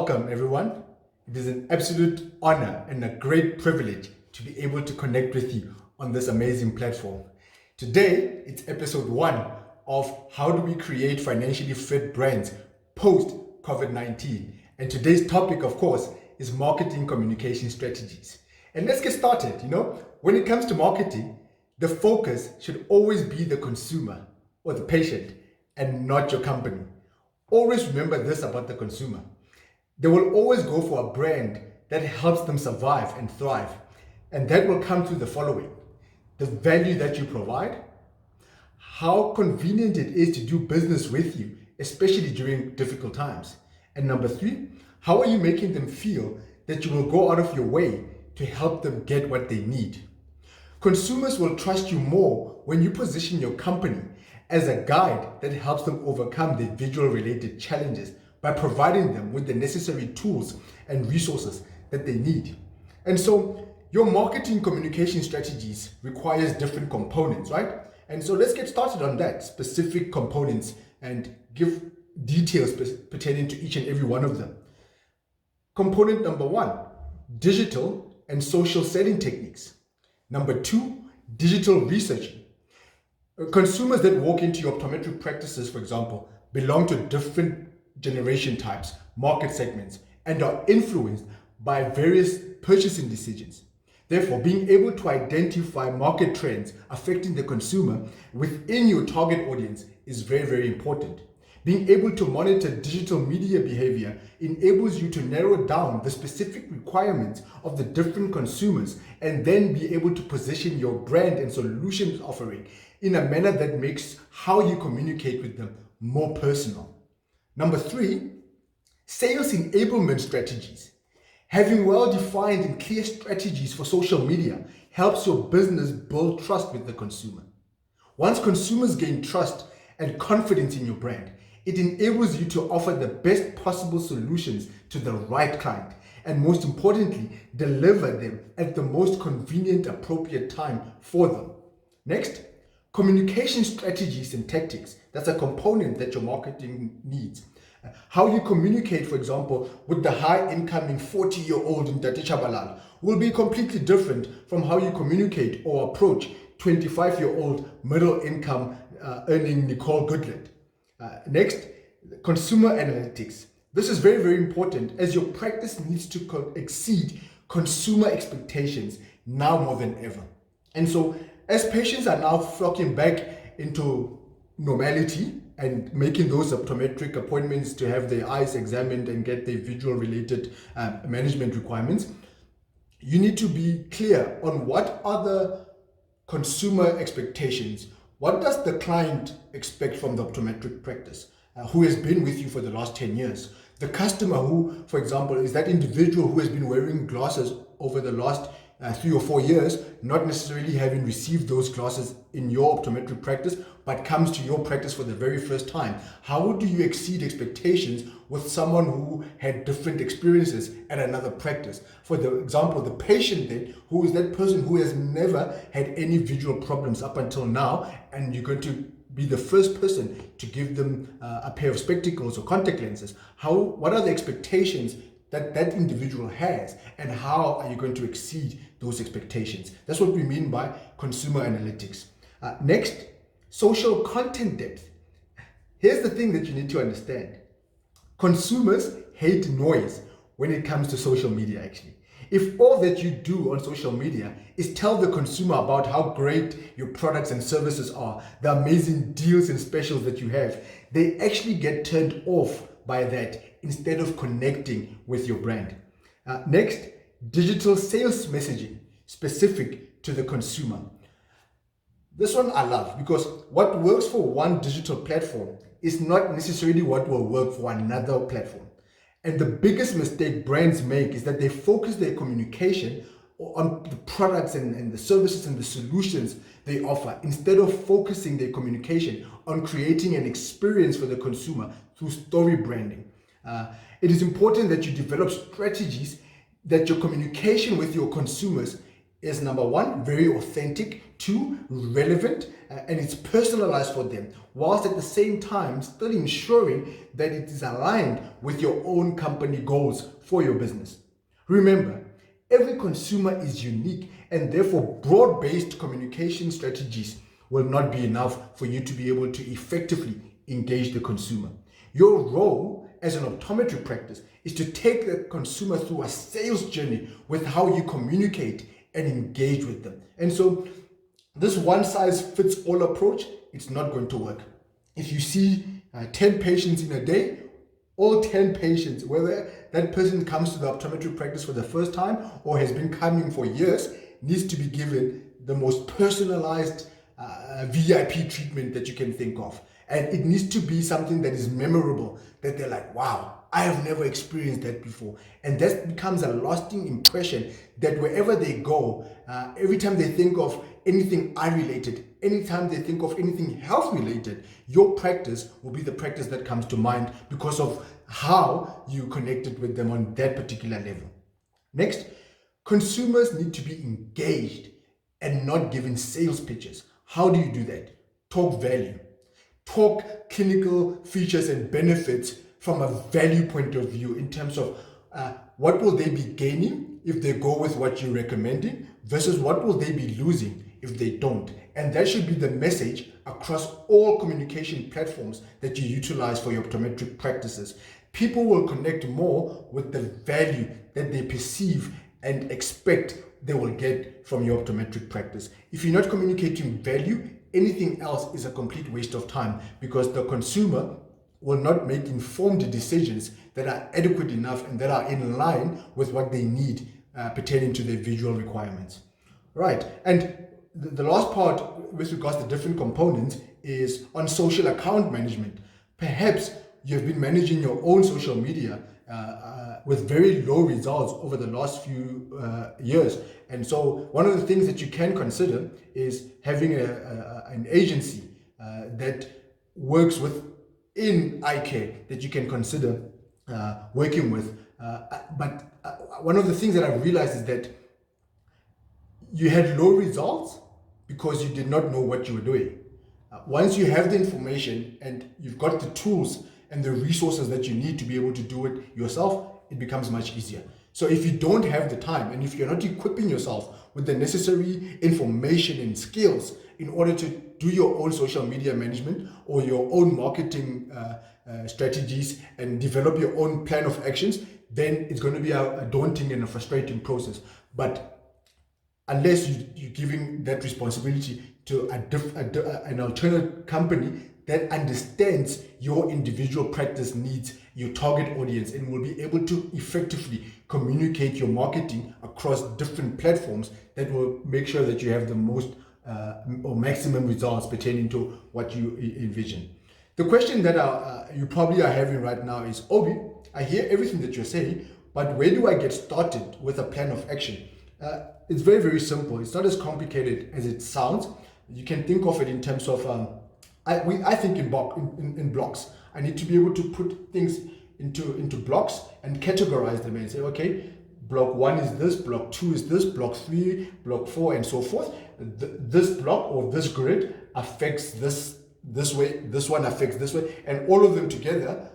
Welcome, everyone. It is an absolute honor and a great privilege to be able to connect with you on this amazing platform. Today, it's episode 1 of How Do We Create Financially Fit Brands Post COVID-19. And today's topic, of course, is marketing communication strategies. And let's get started. When it comes to marketing, the focus should always be the consumer or the patient and not your company. Always remember this about the consumer. They will always go for a brand that helps them survive and thrive. And that will come through the following: the value that you provide, how convenient it is to do business with you, especially during difficult times. And number 3, how are you making them feel that you will go out of your way to help them get what they need? Consumers will trust you more when you position your company as a guide that helps them overcome their visual related challenges by providing them with the necessary tools and resources that they need. And so your marketing communication strategies requires different components, right? And so let's get started on that, specific components, and give details pertaining to each and every one of them. Component number 1, digital and social selling techniques. Number 2, digital researching. Consumers that walk into your optometric practices, for example, belong to different generation types, market segments, and are influenced by various purchasing decisions. Therefore, being able to identify market trends affecting the consumer within your target audience is very, very important. Being able to monitor digital media behavior enables you to narrow down the specific requirements of the different consumers and then be able to position your brand and solutions offering in a manner that makes how you communicate with them more personal. Number 3, sales enablement strategies. Having well-defined and clear strategies for social media helps your business build trust with the consumer. Once consumers gain trust and confidence in your brand, it enables you to offer the best possible solutions to the right client, and most importantly, deliver them at the most convenient, appropriate time for them. Next, communication strategies and tactics. That's a component that your marketing needs. How you communicate, for example, with the high incoming 40-year-old Ntate Chabalala will be completely different from how you communicate or approach 25-year-old middle income earning Nicole Goodland. Next, consumer analytics. This is very, very important as your practice needs to exceed consumer expectations now more than ever. And so as patients are now flocking back into normality and making those optometric appointments to have their eyes examined and get their visual related management requirements, you need to be clear on what are the consumer expectations. What does the client expect from the optometric practice who has been with you for the last 10 years? The customer who, for example, is that individual who has been wearing glasses over the last 3 or 4 years, not necessarily having received those glasses in your optometric practice, but comes to your practice for the very first time. How do you exceed expectations with someone who had different experiences at another practice? For the example, the patient then, who is that person who has never had any visual problems up until now, and you're going to be the first person to give them a pair of spectacles or contact lenses. What are the expectations that that individual has, and how are you going to exceed those expectations? That's what we mean by consumer analytics. Next, social content depth. Here's the thing that you need to understand. Consumers hate noise when it comes to social media, actually. If all that you do on social media is tell the consumer about how great your products and services are, the amazing deals and specials that you have, they actually get turned off by that instead of connecting with your brand. Next, digital sales messaging specific to the consumer. This one I love because what works for one digital platform is not necessarily what will work for another platform. And the biggest mistake brands make is that they focus their communication on the products and the services and the solutions they offer, instead of focusing their communication on creating an experience for the consumer through story branding. It is important that you develop strategies that your communication with your consumers is, number 1, very authentic to relevant, and it's personalized for them, whilst at the same time still ensuring that it is aligned with your own company goals for your business. Remember, every consumer is unique, and therefore broad-based communication strategies will not be enough for you to be able to effectively engage the consumer. Your role as an optometry practice is to take the consumer through a sales journey with how you communicate and engage with them. And so this one-size-fits-all approach, it's not going to work. If you see 10 patients in a day, all 10 patients, whether that person comes to the optometry practice for the first time or has been coming for years, needs to be given the most personalized VIP treatment that you can think of. And it needs to be something that is memorable, that they're like, wow, I have never experienced that before. And that becomes a lasting impression that wherever they go, every time they think of anything eye-related, anytime they think of anything health-related, your practice will be the practice that comes to mind because of how you connected with them on that particular level. Next, consumers need to be engaged and not given sales pitches. How do you do that? Talk value. Talk clinical features and benefits from a value point of view in terms of what will they be gaining if they go with what you're recommending versus what will they be losing if they don't. And that should be the message across all communication platforms that you utilize for your optometric practices. People will connect more with the value that they perceive and expect they will get from your optometric practice. If you're not communicating value, anything else is a complete waste of time because the consumer will not make informed decisions that are adequate enough and that are in line with what they need pertaining to their visual requirements. Right, and the last part with regards to different components is on social account management. Perhaps you've been managing your own social media with very low results over the last few years. And so one of the things that you can consider is having an agency that works within eye care that you can consider working with. But one of the things that I've realized is that you had low results because you did not know what you were doing. Once you have the information and you've got the tools and the resources that you need to be able to do it yourself, it becomes much easier. So if you don't have the time and if you're not equipping yourself with the necessary information and skills in order to do your own social media management or your own marketing strategies and develop your own plan of actions, then it's going to be a daunting and a frustrating process. But unless you're giving that responsibility to an alternate company that understands your individual practice needs, your target audience, and will be able to effectively communicate your marketing across different platforms that will make sure that you have the most or maximum results pertaining to what you envision. The question that you probably are having right now is, Obi, I hear everything that you're saying, but where do I get started with a plan of action? It's very, very simple. It's not as complicated as it sounds. You can think of it in terms of, I think in blocks. I need to be able to put things into blocks and categorize them and say, okay, block 1 is this, block 2 is this, block 3, block 4, and so forth. This block or this grid affects this way, this one affects this way, and all of them together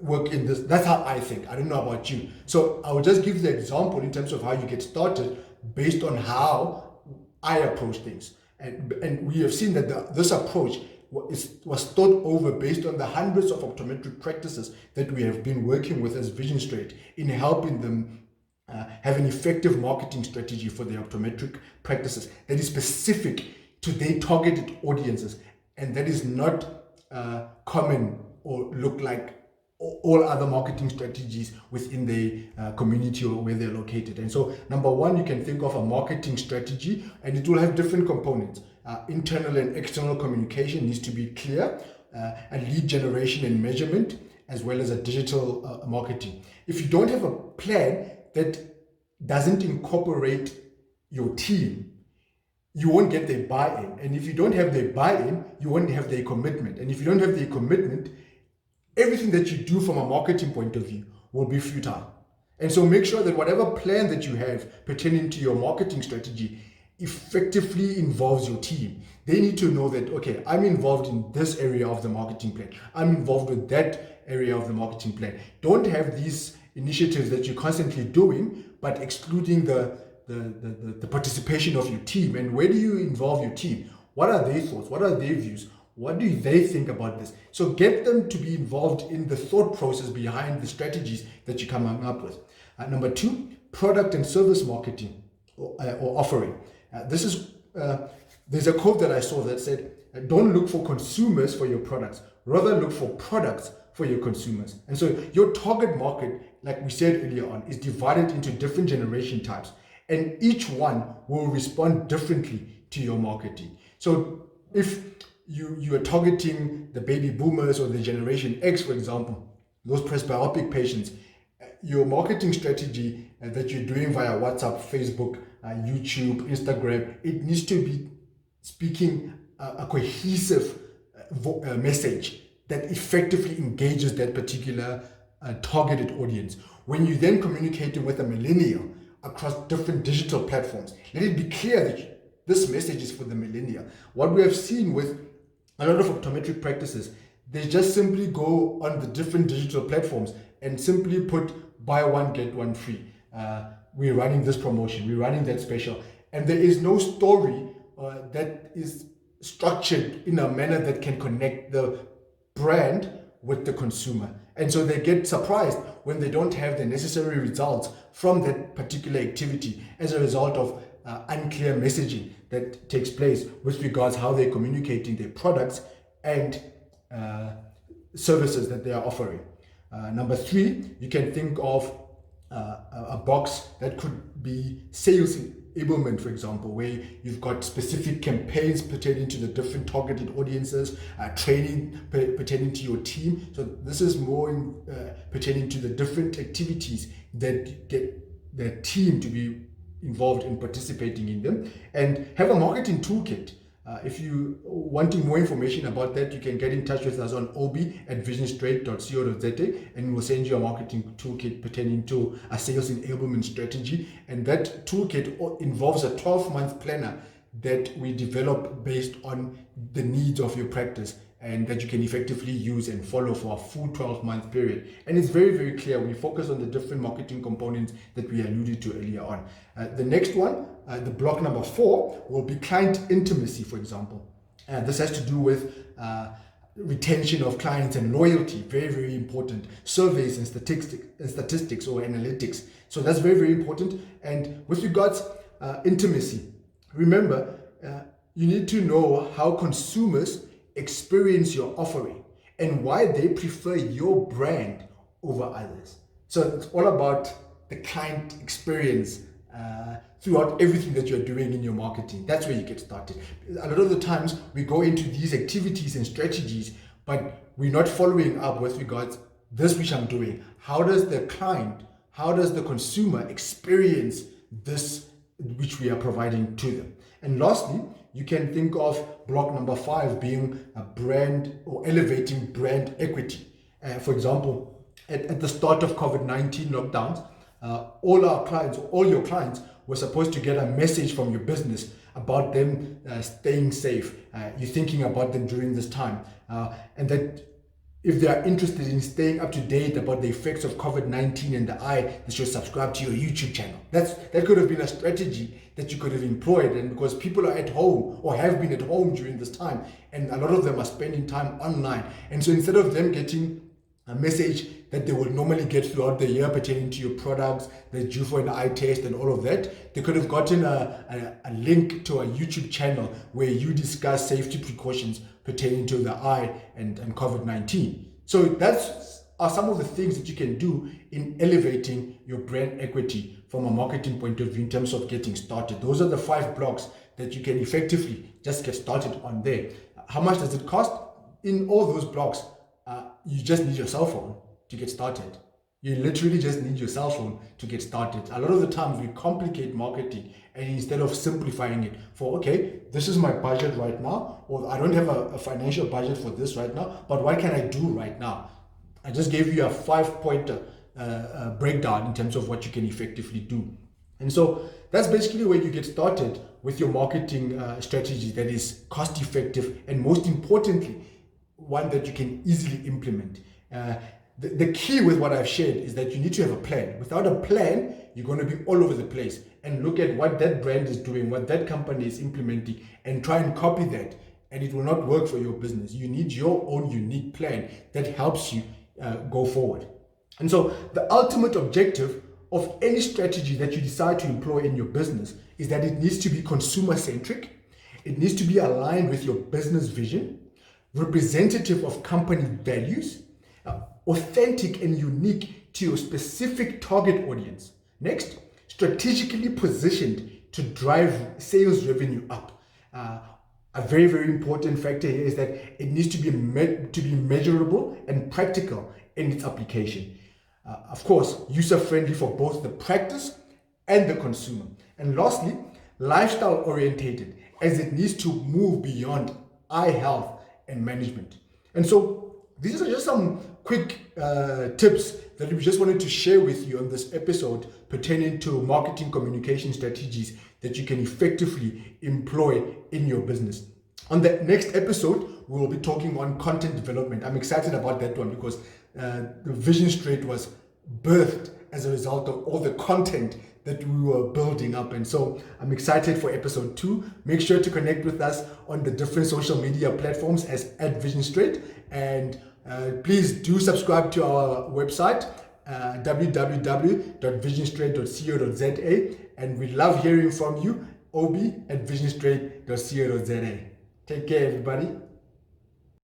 work in this. That's how I think. I don't know about you. So I will just give the example in terms of how you get started based on how I approach things. And we have seen that this approach was thought over based on the hundreds of optometric practices that we have been working with as Vision Straight in helping them have an effective marketing strategy for their optometric practices that is specific to their targeted audiences and that is not common or look like all other marketing strategies within the community or where they're located. And so number one, you can think of a marketing strategy and it will have different components. Internal and external communication needs to be clear, and lead generation and measurement, as well as a digital marketing. If you don't have a plan that doesn't incorporate your team, you won't get their buy-in. And if you don't have their buy-in, you won't have their commitment. And if you don't have their commitment, everything that you do from a marketing point of view will be futile. And so make sure that whatever plan that you have pertaining to your marketing strategy effectively involves your team. They need to know that, okay, I'm involved in this area of the marketing plan. I'm involved with that area of the marketing plan. Don't have these initiatives that you're constantly doing, but excluding the participation of your team. And where do you involve your team? What are their thoughts? What are their views? What do they think about this? So get them to be involved in the thought process behind the strategies that you're coming up with. Number two, product and service marketing or offering. There's a quote that I saw that said, don't look for consumers for your products, rather look for products for your consumers. And so your target market, like we said earlier on, is divided into different generation types, and each one will respond differently to your marketing. So if you are targeting the baby boomers or the generation X, for example, those presbyopic patients, your marketing strategy that you're doing via WhatsApp, Facebook, YouTube, Instagram, it needs to be speaking a cohesive message that effectively engages that particular targeted audience. When you then communicating with a millennial across different digital platforms, let it be clear that this message is for the millennial. What we have seen with a lot of optometric practices, they just simply go on the different digital platforms and simply put buy one, get one free. We're running this promotion, we're running that special. And there is no story that is structured in a manner that can connect the brand with the consumer. And so they get surprised when they don't have the necessary results from that particular activity as a result of unclear messaging that takes place with regards how they're communicating their products and services that they are offering. Number three, you can think of a box that could be sales enablement, for example, where you've got specific campaigns pertaining to the different targeted audiences, training pertaining to your team. So this is more pertaining to the different activities that get the team to be involved in participating in them, and have a marketing toolkit. If you wanting more information about that, you can get in touch with us on obi@visionstraight.co.za, and we'll send you a marketing toolkit pertaining to a sales enablement strategy. And that toolkit involves a 12-month planner that we develop based on the needs of your practice, and that you can effectively use and follow for a full 12-month period. And it's very, very clear. We focus on the different marketing components that we alluded to earlier on. The next one, the block number 4, will be client intimacy, for example. This has to do with retention of clients and loyalty. Very, very important. Surveys and statistics or analytics. So that's very, very important. And with regards intimacy, remember, you need to know how consumers experience your offering and why they prefer your brand over others. So it's all about the client experience throughout everything that you're doing in your marketing. That's where you get started. A lot of the times we go into these activities and strategies, but we're not following up with regards this which I'm doing. How does the client, how does the consumer experience this which we are providing to them? And lastly, you can think of block number 5 being a brand or elevating brand equity. For example, at the start of COVID-19 lockdowns, all your clients were supposed to get a message from your business about them staying safe. You're thinking about them during this time, and that if they are interested in staying up to date about the effects of COVID-19 in the eye, they should subscribe to your YouTube channel. That could have been a strategy that you could have employed, and because people are at home or have been at home during this time, and a lot of them are spending time online, and so instead of them getting a message that they would normally get throughout the year pertaining to your products, they're due for an eye test and all of that, they could have gotten a link to a YouTube channel where you discuss safety precautions pertaining to the eye and COVID-19. So that's are some of the things that you can do in elevating your brand equity from a marketing point of view in terms of getting started. Those are the 5 blocks that you can effectively just get started on there. How much does it cost? In all those blocks, you just need your cell phone to get started. You literally just need your cell phone to get started. A lot of the times we complicate marketing, and instead of simplifying it for, okay, this is my budget right now, or I don't have a financial budget for this right now, but what can I do right now? I just gave you a 5-point breakdown in terms of what you can effectively do. And so that's basically where you get started with your marketing strategy that is cost effective and, most importantly, one that you can easily implement. The key with what I've shared is that you need to have a plan. Without a plan, you're going to be all over the place and look at what that brand is doing, what that company is implementing, and try and copy that, and it will not work for your business. You need your own unique plan that helps you go forward. And so the ultimate objective of any strategy that you decide to employ in your business is that it needs to be consumer-centric, it needs to be aligned with your business vision, representative of company values, authentic and unique to your specific target audience. Next, strategically positioned to drive sales revenue up. A very, very important factor here is that it needs to be measurable and practical in its application. Of course, user-friendly for both the practice and the consumer. And lastly, lifestyle orientated, as it needs to move beyond eye health and management. And so these are just some quick tips that we just wanted to share with you on this episode pertaining to marketing communication strategies that you can effectively employ in your business. On the next episode, we will be talking on content development. I'm excited about that one because the Vision Straight was birthed as a result of all the content that we were building up. And so I'm excited for episode 2. Make sure to connect with us on the different social media platforms as @VisionStraight. And please do subscribe to our website, www.visionstraight.co.za. And we love hearing from you, obi@visionstraight.co.za. Take care, everybody.